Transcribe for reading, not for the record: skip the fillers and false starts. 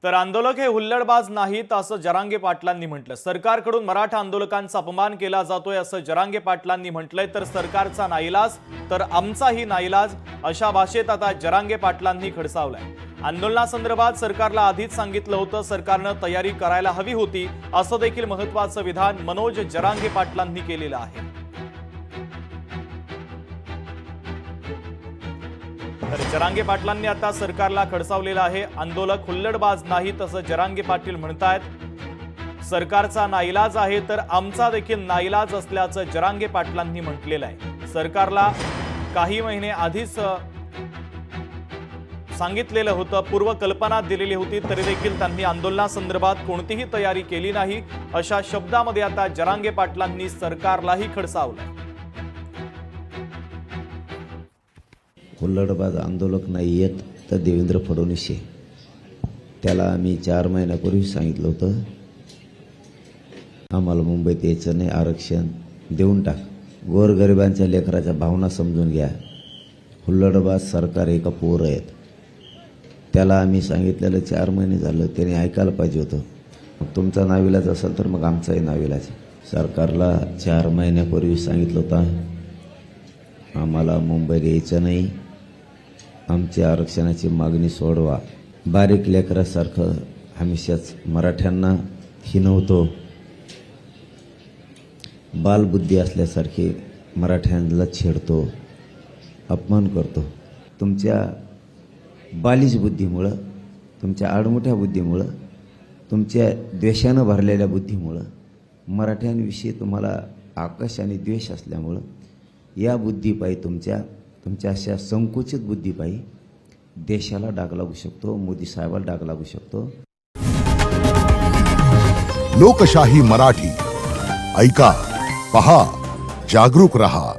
तर आंदोलक हे हुल्लडबाज नाहीत असं जरांगे पाटलांनी म्हटलं। सरकारकडून मराठा आंदोलकांचा अपमान केला जातोय असं जरांगे पाटलांनी म्हटलंय। तर सरकारचा नाईलाज तर आमचाही नाईलाज अशा भाषेत आता जरांगे पाटलांनी खडसावलंय। आंदोलनासंदर्भात सरकारला आधीच सांगितलं होतं, सरकारनं तयारी करायला हवी होती असं देखील महत्त्वाचं विधान मनोज जरांगे पाटलांनी केलेलं आहे। तर जरांगे पाटलांनी आता सरकारला खडसावलेलं आहे। आंदोलक हुल्लडबाज नाहीत असं जरांगे पाटील म्हणतायत। सरकारचा नाईलाज आहे तर आमचा देखील नाईलाज असल्याचं जरांगे पाटलांनी म्हटलेलं आहे। सरकारला काही महिने आधीच सांगितलेलं होतं, पूर्वकल्पना दिलेली होती, तरी देखील त्यांनी आंदोलनासंदर्भात कोणतीही तयारी केली नाही अशा शब्दामध्ये आता जरांगे पाटलांनी सरकारलाही खडसावलंय। हुल्लडबाज आंदोलक नाही येत तर देवेंद्र फडणवीस आहे। त्याला आम्ही 4 महिन्यापूर्वी सांगितलं होतं, आम्हाला मुंबईत यायचं नाही, आरक्षण देऊन टाक। गोरगरिबांच्या लेकराच्या भावना समजून घ्या। हुल्लडबाज सरकार एका पोर आहेत, त्याला आम्ही सांगितलेलं 4 महिने झालं, त्याने ऐकायला पाहिजे होतं। मग तुमचा नाविलाज असेल तर मग आमचाही नाविलाज। सरकारला 4 महिन्यापूर्वी सांगितलं होतं, आम्हाला मुंबईत यायचं नाही, आमची आरक्षणाची मागणी सोडवा। बारीक लेकरासारखं हमेशाच मराठ्यांना हिणवतो, बालबुद्धी असल्यासारखी मराठ्यांना छेडतो, अपमान करतो। तुमच्या बालिश बुद्धीमुळं, तुमच्या आडमुठ्या बुद्धीमुळं, तुमच्या द्वेषानं भरलेल्या बुद्धीमुळं, मराठ्यांविषयी तुम्हाला आकर्ष आणि द्वेष असल्यामुळं या बुद्धीपायी तुमच्या अशा संकुचित बुद्धीपायी देशाला डाग लागू शकतो, मोदी साहेबाला डाग लागू शकतो। लोकशाही मराठी ऐका, पहा, जागरूक रहा।